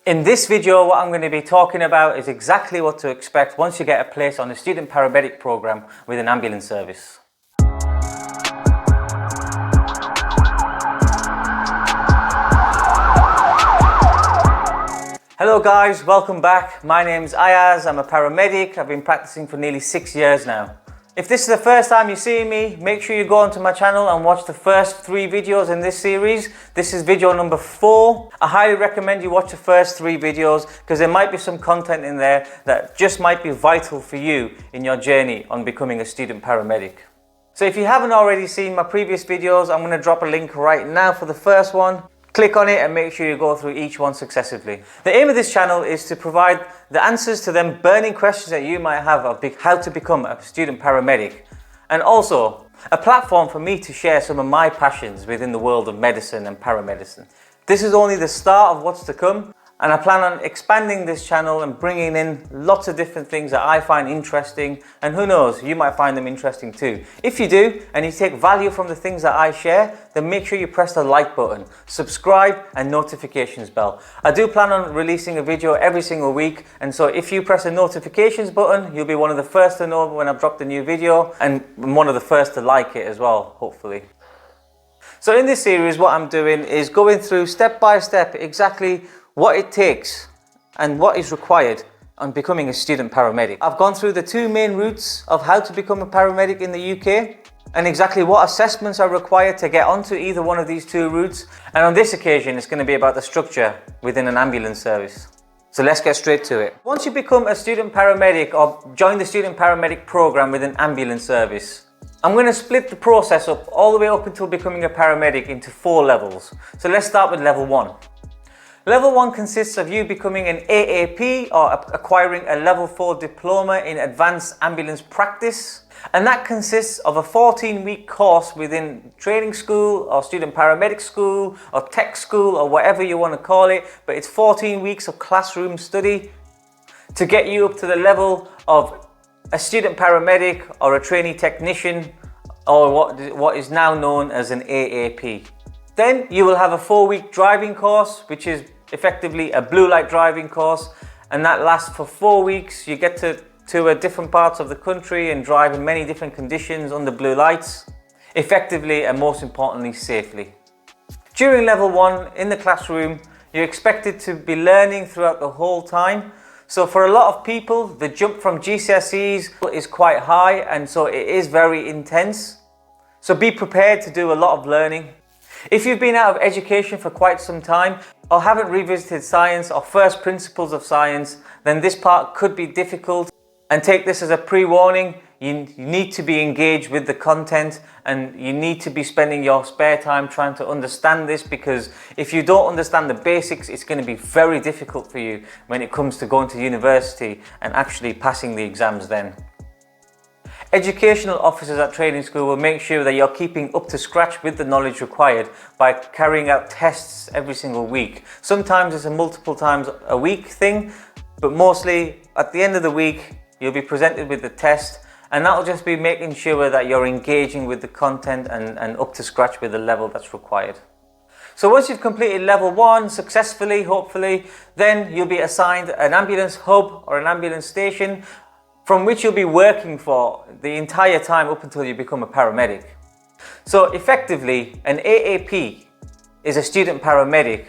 In this video, what I'm going to be talking about is exactly what to expect once you get a place on the student paramedic program with an ambulance service. Hello guys, welcome back. My name's Ayaz, I'm a paramedic. I've been practicing for nearly 6 years now. If this is the first time you see me, make sure you go onto my channel and watch the first 3 videos in this series. This is video number 4. I highly recommend you watch the first 3 videos because there might be some content in there that just might be vital for you in your journey on becoming a student paramedic. So if you haven't already seen my previous videos, I'm going to drop a link right now for the first one. Click on it and make sure you go through each one successively. The aim of this channel is to provide the answers to them burning questions that you might have of how to become a student paramedic, and also a platform for me to share some of my passions within the world of medicine and paramedicine. This is only the start of what's to come, and I plan on expanding this channel and bringing in lots of different things that I find interesting, and who knows, you might find them interesting too. If you do, and you take value from the things that I share, then make sure you press the like button, subscribe and notifications bell. I do plan on releasing a video every single week, and so if you press the notifications button, you'll be one of the first to know when I've dropped a new video, and one of the first to like it as well, hopefully. So in this series, what I'm doing is going through step by step exactly what it takes and what is required on becoming a student paramedic. I've gone through the 2 main routes of how to become a paramedic in the UK and exactly what assessments are required to get onto either one of these 2 routes. And on this occasion, it's going to be about the structure within an ambulance service. So let's get straight to it. Once you become a student paramedic or join the student paramedic program with an ambulance service, I'm going to split the process up all the way up until becoming a paramedic into 4 levels. So let's start with level 1. Level 1 consists of you becoming an AAP or acquiring a level 4 diploma in advanced ambulance practice, and that consists of a 14-week course within training school or student paramedic school or tech school or whatever you want to call it, but it's 14 weeks of classroom study to get you up to the level of a student paramedic or a trainee technician, or what is now known as an AAP. Then you will have a 4-week driving course, which is effectively a blue light driving course, and that lasts for 4 weeks. You get to different parts of the country and drive in many different conditions under blue lights, effectively and most importantly safely. During level 1 in the classroom, you're expected to be learning throughout the whole time. So for a lot of people, the jump from GCSEs is quite high, and so it is very intense. So be prepared to do a lot of learning. If you've been out of education for quite some time or haven't revisited science or first principles of science, then this part could be difficult, and take this as a pre-warning. You need to be engaged with the content, and you need to be spending your spare time trying to understand this, because if you don't understand the basics, it's going to be very difficult for you when it comes to going to university and actually passing the exams then. Educational officers at training school will make sure that you're keeping up to scratch with the knowledge required by carrying out tests every single week. Sometimes it's a multiple times a week thing, but mostly at the end of the week, you'll be presented with the test, and that'll just be making sure that you're engaging with the content and up to scratch with the level that's required. So once you've completed level 1 successfully, hopefully, then you'll be assigned an ambulance hub or an ambulance station from which you'll be working for the entire time up until you become a paramedic. So effectively, an AAP is a student paramedic,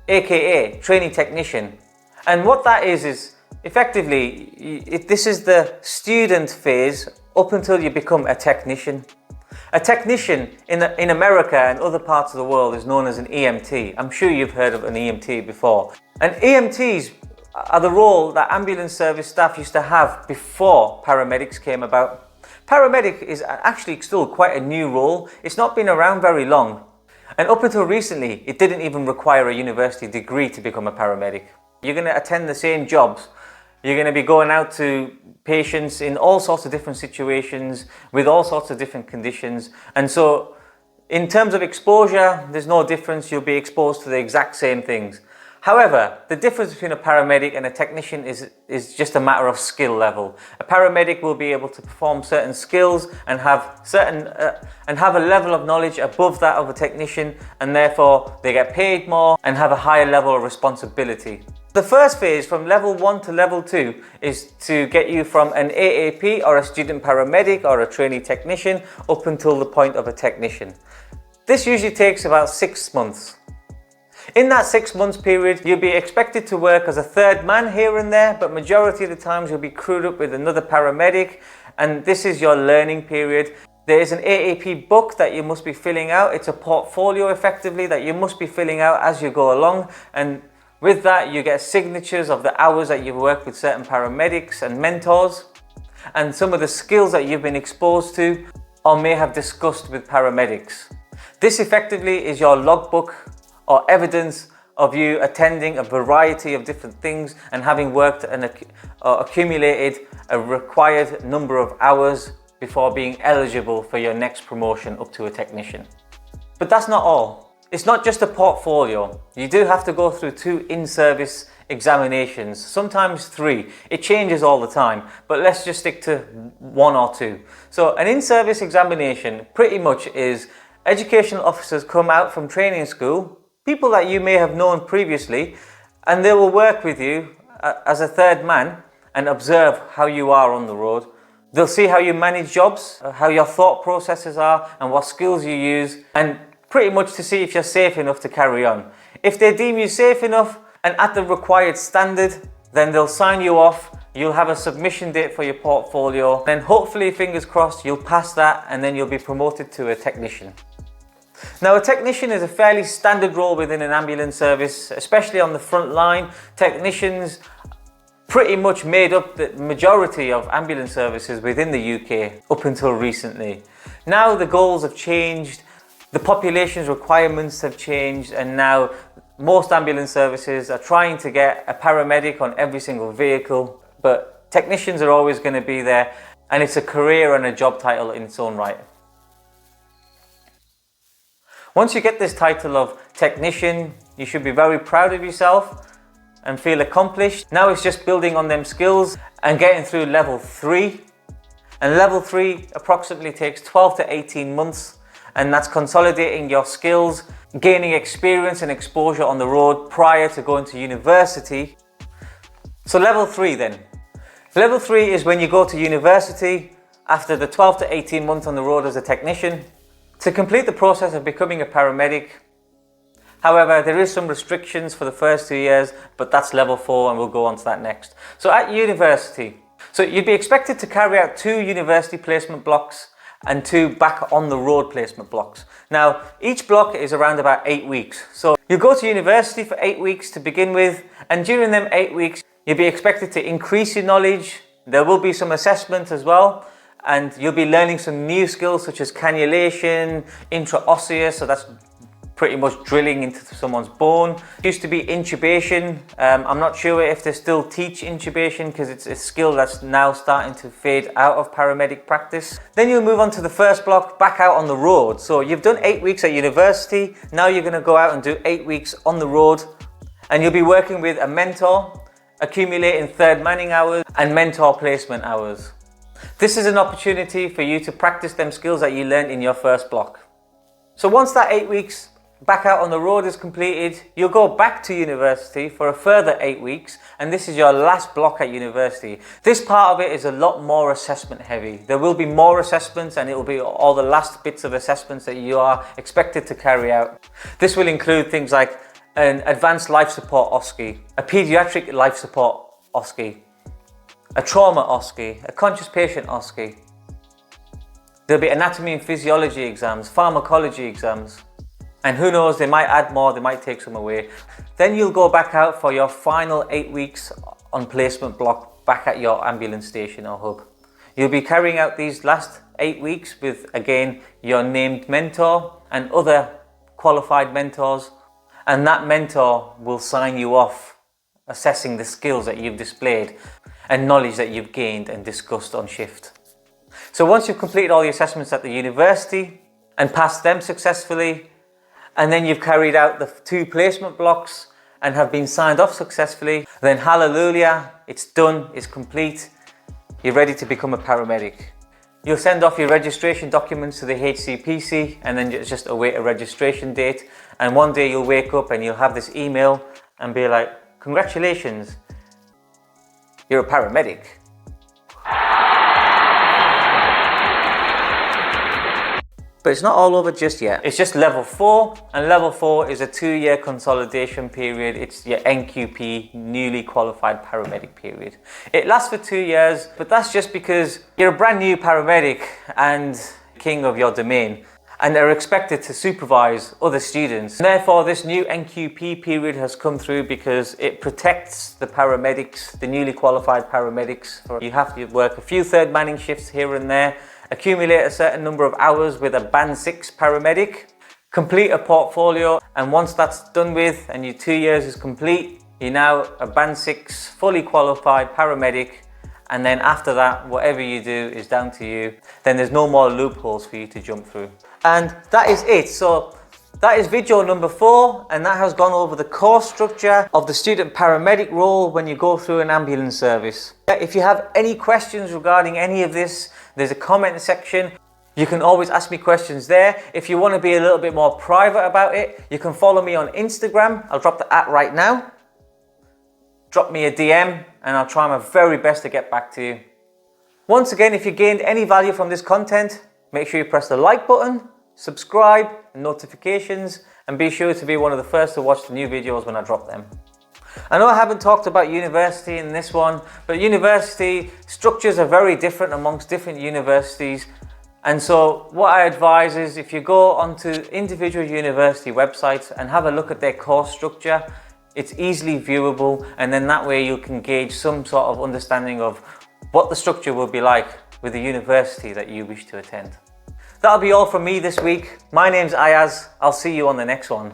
aka trainee technician. And what that is effectively, this is the student phase up until you become a technician. A technician in America and other parts of the world is known as an EMT. I'm sure you've heard of an EMT before. And EMTs are the role that ambulance service staff used to have before paramedics came about. Paramedic is actually still quite a new role. It's not been around very long. And up until recently, it didn't even require a university degree to become a paramedic. You're going to attend the same jobs. You're going to be going out to patients in all sorts of different situations with all sorts of different conditions. And so in terms of exposure, there's no difference. You'll be exposed to the exact same things. However, the difference between a paramedic and a technician is just a matter of skill level. A paramedic will be able to perform certain skills and have a level of knowledge above that of a technician, and therefore they get paid more and have a higher level of responsibility. The first phase from level 1 to level 2 is to get you from an AAP or a student paramedic or a trainee technician up until the point of a technician. This usually takes about 6 months. In that 6 months period, you'll be expected to work as a third man here and there, but majority of the times you'll be crewed up with another paramedic, and this is your learning period. There is an AAP book that you must be filling out. It's a portfolio effectively that you must be filling out as you go along, and with that you get signatures of the hours that you've worked with certain paramedics and mentors, and some of the skills that you've been exposed to or may have discussed with paramedics. This effectively is your logbook or evidence of you attending a variety of different things and having worked and accumulated a required number of hours before being eligible for your next promotion up to a technician. But that's not all. It's not just a portfolio. You do have to go through 2 in-service examinations, sometimes 3. It changes all the time, but let's just stick to 1 or 2. So an in-service examination pretty much is educational officers come out from training school, people that you may have known previously, and they will work with you as a third man and observe how you are on the road. They'll see how you manage jobs, how your thought processes are and what skills you use, and pretty much to see if you're safe enough to carry on. If they deem you safe enough and at the required standard, then they'll sign you off. You'll have a submission date for your portfolio, then hopefully, fingers crossed, you'll pass that and then you'll be promoted to a technician. Now, a technician is a fairly standard role within an ambulance service, especially on the front line. Technicians pretty much made up the majority of ambulance services within the UK up until recently. Now the goals have changed, the population's requirements have changed, and now most ambulance services are trying to get a paramedic on every single vehicle, but technicians are always going to be there, and it's a career and a job title in its own right. Once you get this title of technician, you should be very proud of yourself and feel accomplished. Now it's just building on them skills and getting through level 3. And level 3 approximately takes 12 to 18 months, and that's consolidating your skills, gaining experience and exposure on the road prior to going to university. So level 3 then. Level 3 is when you go to university after the 12 to 18 months on the road as a technician to complete the process of becoming a paramedic. However, there is some restrictions for the first 2 years, but that's level 4 and we'll go on to that next. So at university, so you'd be expected to carry out 2 university placement blocks and 2 back on the road placement blocks. Now, each block is around about 8 weeks. So you go to university for 8 weeks to begin with, and during them 8 weeks, you'll be expected to increase your knowledge. There will be some assessment as well, and you'll be learning some new skills such as cannulation, intraosseous, so that's pretty much drilling into someone's bone. Used to be intubation. I'm not sure if they still teach intubation because it's a skill that's now starting to fade out of paramedic practice. Then you'll move on to the first block, back out on the road. So you've done 8 weeks at university. Now you're going to go out and do 8 weeks on the road, and you'll be working with a mentor, accumulating third manning hours and mentor placement hours. This is an opportunity for you to practice them skills that you learned in your first block. So once that 8 weeks back out on the road is completed, you'll go back to university for a further 8 weeks, and this is your last block at university. This part of it is a lot more assessment heavy. There will be more assessments, and it will be all the last bits of assessments that you are expected to carry out. This will include things like an advanced life support OSCE, a pediatric life support OSCE, a trauma OSCE, a conscious patient OSCE. There'll be anatomy and physiology exams, pharmacology exams, and who knows, they might add more, they might take some away. Then you'll go back out for your final 8 weeks on placement block back at your ambulance station or hub. You'll be carrying out these last 8 weeks with, again, your named mentor and other qualified mentors, and that mentor will sign you off, assessing the skills that you've displayed and knowledge that you've gained and discussed on shift. So once you've completed all the assessments at the university and passed them successfully, and then you've carried out the 2 placement blocks and have been signed off successfully, then hallelujah, it's done, it's complete. You're ready to become a paramedic. You'll send off your registration documents to the HCPC and then just await a registration date. And one day you'll wake up and you'll have this email and be like, congratulations, you're a paramedic. But it's not all over just yet. It's just level 4, and level 4 is a 2-year consolidation period. It's your NQP, newly qualified paramedic period. It lasts for 2 years, but that's just because you're a brand new paramedic and king of your domain, and they're expected to supervise other students. And therefore, this new NQP period has come through because it protects the paramedics, the newly qualified paramedics. You have to work a few third manning shifts here and there, accumulate a certain number of hours with a band 6 paramedic, complete a portfolio, and once that's done with and your 2 years is complete, you're now a band 6 fully qualified paramedic. And then after that, whatever you do is down to you. Then there's no more loopholes for you to jump through. And that is it. So that is video number 4, and that has gone over the course structure of the student paramedic role when you go through an ambulance service. If you have any questions regarding any of this, there's a comment section. You can always ask me questions there. If you want to be a little bit more private about it, you can follow me on Instagram. I'll drop the @ right now. Drop me a DM and I'll try my very best to get back to you. Once again, if you gained any value from this content, make sure you press the like button, subscribe, and notifications, and be sure to be one of the first to watch the new videos when I drop them. I know I haven't talked about university in this one, but university structures are very different amongst different universities. And so what I advise is if you go onto individual university websites and have a look at their course structure, it's easily viewable, and then that way you can gauge some sort of understanding of what the structure will be like with the university that you wish to attend. That'll be all from me this week. My name's Ayaz. I'll see you on the next one.